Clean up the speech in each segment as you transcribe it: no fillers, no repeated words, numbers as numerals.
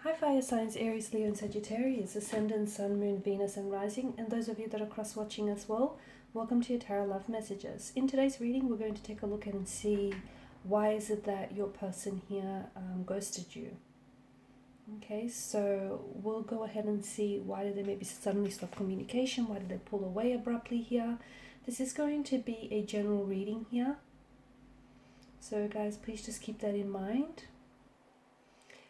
Hi fire signs, Aries, Leo and Sagittarius, Ascendant, Sun, Moon, Venus and Rising, and those of you that are cross-watching as well, welcome to your Tarot Love Messages. In today's reading, we're going to take a look at and see why is it that your person here ghosted you. Okay, so we'll go ahead and see why did they maybe suddenly stop communication, why did they pull away abruptly here. This is going to be a general reading here, so guys, please just keep that in mind.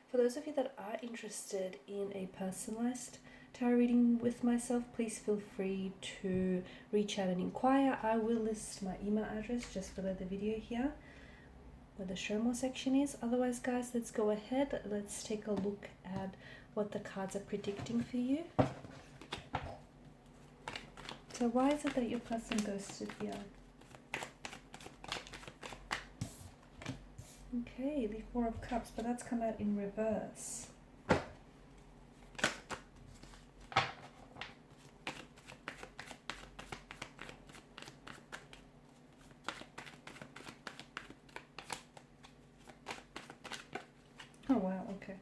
For those of you that are interested in a personalized tarot reading with myself, please feel free to reach out and inquire. I will list my email address just below the video here, where the show more section is. Otherwise, guys, let's go ahead. Let's take a look at what the cards are predicting for you. So why is it that your person ghosted here? Okay, the Four of Cups, but that's come out in reverse. Oh wow, okay.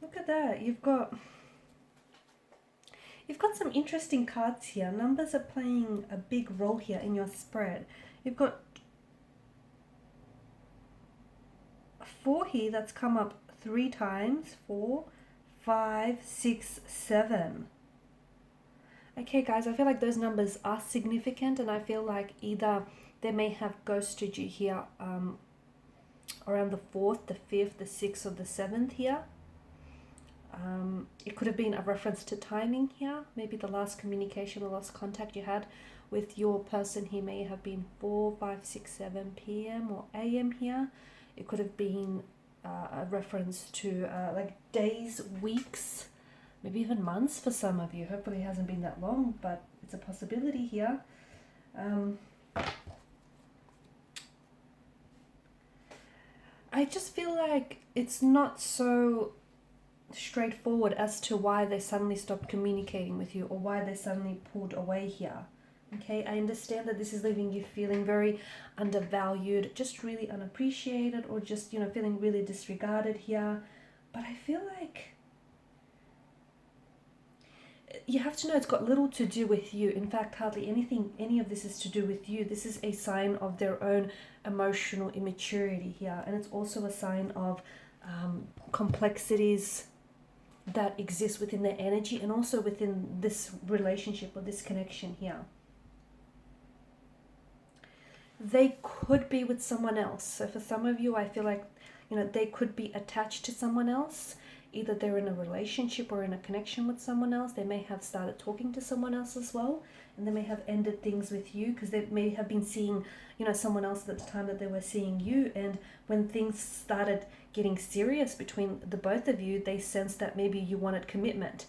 Look at that. You've got some interesting cards here. Numbers are playing a big role here in your spread. You've got 4 here that's come up 3 times. 4, 5, 6, 7. Okay guys, I feel like those numbers are significant, and I feel like either they may have ghosted you here around the 4th, the 5th, the 6th or the 7th here. It could have been a reference to timing here. Maybe the last communication or last contact you had with your person here may have been 4, 5, 6, 7 p.m. or a.m. here. It could have been a reference to like days, weeks, maybe even months for some of you. Hopefully it hasn't been that long, but it's a possibility here. I just feel like it's not so straightforward as to why they suddenly stopped communicating with you or why they suddenly pulled away here. Okay, I understand that this is leaving you feeling very undervalued, just really unappreciated, or just, you know, feeling really disregarded here. But I feel like you have to know it's got little to do with you. In fact, hardly any of this is to do with you. This is a sign of their own emotional immaturity here, and it's also a sign of complexities that exist within their energy and also within this relationship or this connection here. They could be with someone else. So for some of you, I feel like, you know, they could be attached to someone else. Either they're in a relationship or in a connection with someone else. They may have started talking to someone else as well, and they may have ended things with you because they may have been seeing, you know, someone else at the time that they were seeing you. And when things started getting serious between the both of you, they sensed that maybe you wanted commitment.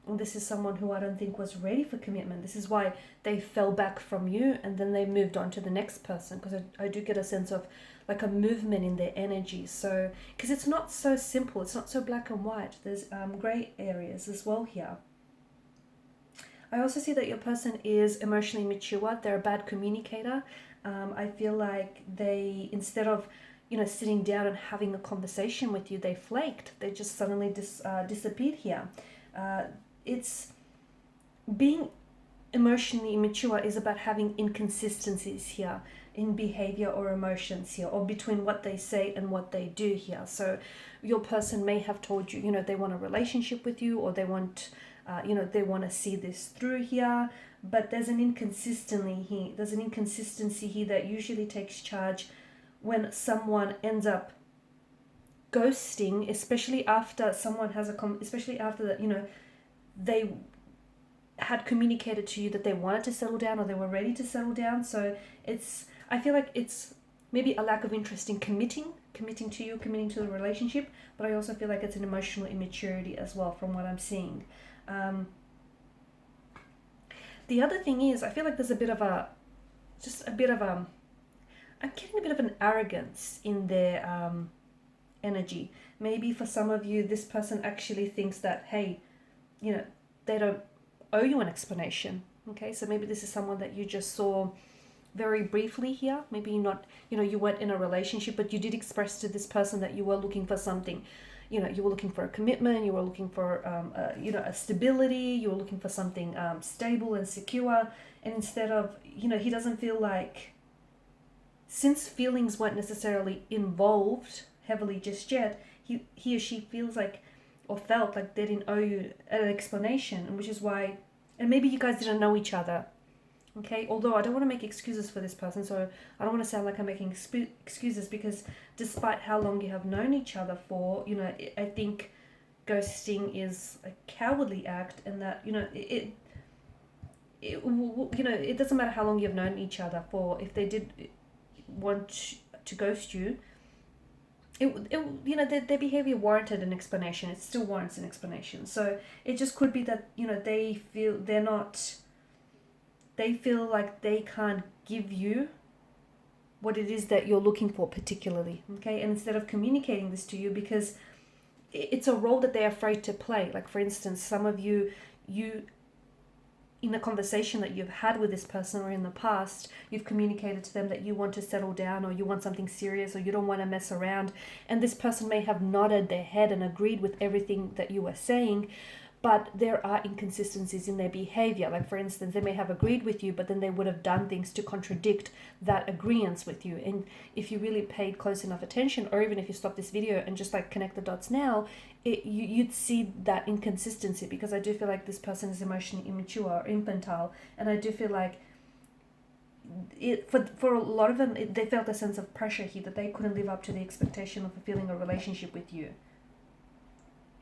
And this is someone who I don't think was ready for commitment. This is why they fell back from you and then they moved on to the next person, because I do get a sense of like a movement in their energy. So, because it's not so simple, it's not so black and white. There's gray areas as well here. I also see that your person is emotionally mature. They're a bad communicator. I feel like they, instead of, you know, sitting down and having a conversation with you, they flaked. They just suddenly disappeared here. It's being emotionally immature is about having inconsistencies here in behavior or emotions here, or between what they say and what they do here. So your person may have told you, you know, they want a relationship with you, or they want, you know, they want to see this through here, but there's an inconsistency here. There's an inconsistency here that usually takes charge when someone ends up ghosting, especially after someone has especially after that, you know, they had communicated to you that they wanted to settle down or they were ready to settle down. So I feel like it's maybe a lack of interest in committing to you, committing to the relationship, but I also feel like it's an emotional immaturity as well from what I'm seeing. The other thing is, I feel like there's a bit of a, I'm getting a bit of an arrogance in their energy. Maybe for some of you, this person actually thinks that, hey, they don't owe you an explanation. Okay, so maybe this is someone that you just saw very briefly here. Maybe you're not, you weren't in a relationship, but you did express to this person that you were looking for something. You were looking for a commitment, you were looking for, a stability, you were looking for something stable and secure. And instead of, he doesn't feel like, since feelings weren't necessarily involved heavily just yet, he or she feels like, or felt like they didn't owe you an explanation, which is why, and maybe you guys didn't know each other. Okay, although I don't want to make excuses for this person, so I don't want to sound like I'm making excuses, because despite how long you have known each other for, I think ghosting is a cowardly act, and that, it doesn't matter how long you've known each other for. If they did want to ghost you, their behavior warranted an explanation. It still warrants an explanation. So it just could be that, they feel like they can't give you what it is that you're looking for particularly, okay? And instead of communicating this to you, because it's a role that they're afraid to play. Like, for instance, some of you in a conversation that you've had with this person or in the past, you've communicated to them that you want to settle down, or you want something serious, or you don't want to mess around. And this person may have nodded their head and agreed with everything that you were saying, but there are inconsistencies in their behavior. Like, for instance, they may have agreed with you, but then they would have done things to contradict that agreement with you. And if you really paid close enough attention, or even if you stop this video and just like connect the dots now, you'd see that inconsistency, because I do feel like this person is emotionally immature or infantile. And I do feel like for a lot of them, they felt a sense of pressure here, that they couldn't live up to the expectation of fulfilling a relationship with you.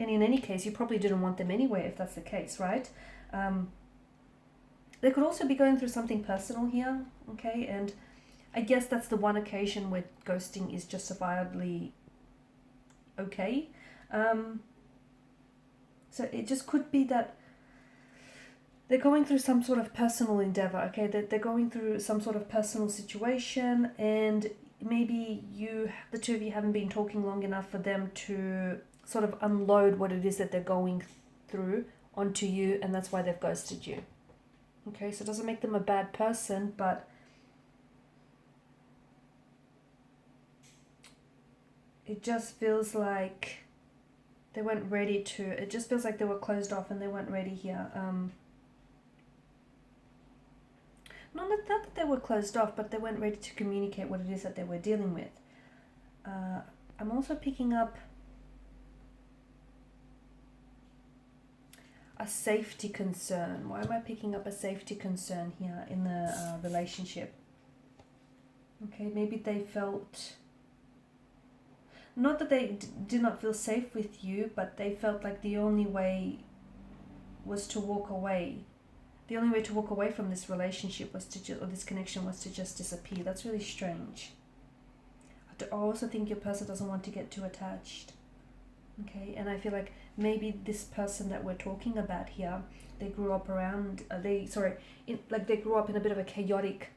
And in any case, you probably didn't want them anyway, if that's the case, right? They could also be going through something personal here, okay? And I guess that's the one occasion where ghosting is justifiably okay. So it just could be that they're going through some sort of personal endeavor, okay? They're going through some sort of personal situation, and maybe the two of you haven't been talking long enough for them to sort of unload what it is that they're going through onto you, and that's why they've ghosted you. Okay, so it doesn't make them a bad person, but it just feels like they weren't ready to, it just feels like they were closed off and they weren't ready here. Not that they were closed off, but they weren't ready to communicate what it is that they were dealing with. I'm also picking up a safety concern. Why am I picking up a safety concern here in the relationship? Okay, maybe they felt, not that they did not feel safe with you, but they felt like the only way was to walk away. The only way to walk away from this relationship was to or this connection was to just disappear. That's really strange. I also think your person doesn't want to get too attached. Okay, and I feel like maybe this person that we're talking about here, they grew up around, they grew up in a bit of a chaotic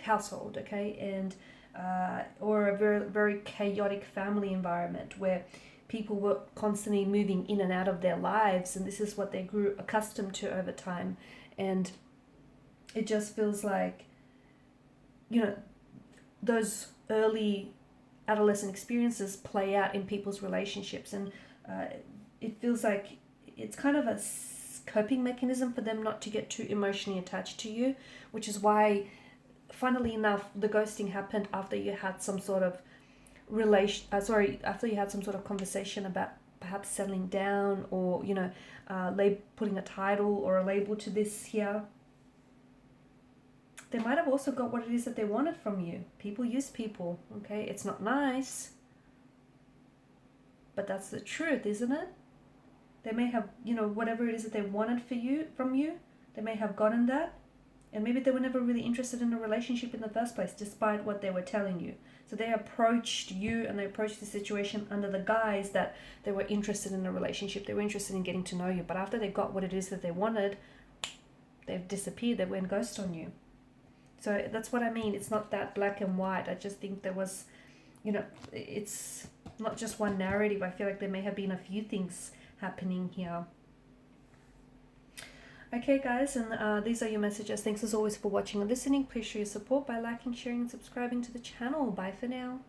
household, okay, and or a very, very chaotic family environment where people were constantly moving in and out of their lives, and this is what they grew accustomed to over time. And it just feels like, those early adolescent experiences play out in people's relationships, and it feels like it's kind of a coping mechanism for them not to get too emotionally attached to you, which is why, funnily enough, the ghosting happened after you had some sort of after you had some sort of conversation about perhaps settling down, or putting a title or a label to this here. They might have also got what it is that they wanted from you. People use people, okay? It's not nice, but that's the truth, isn't it? They may have, whatever it is that they wanted from you, they may have gotten that, and maybe they were never really interested in a relationship in the first place, despite what they were telling you. So they approached you and they approached the situation under the guise that they were interested in a relationship. They were interested in getting to know you. But after they got what it is that they wanted, they've disappeared, they went ghost on you. So that's what I mean. It's not that black and white. I just think there was, it's not just one narrative. I feel like there may have been a few things happening here. Okay, guys, and these are your messages. Thanks as always for watching and listening. Please show your support by liking, sharing, and subscribing to the channel. Bye for now.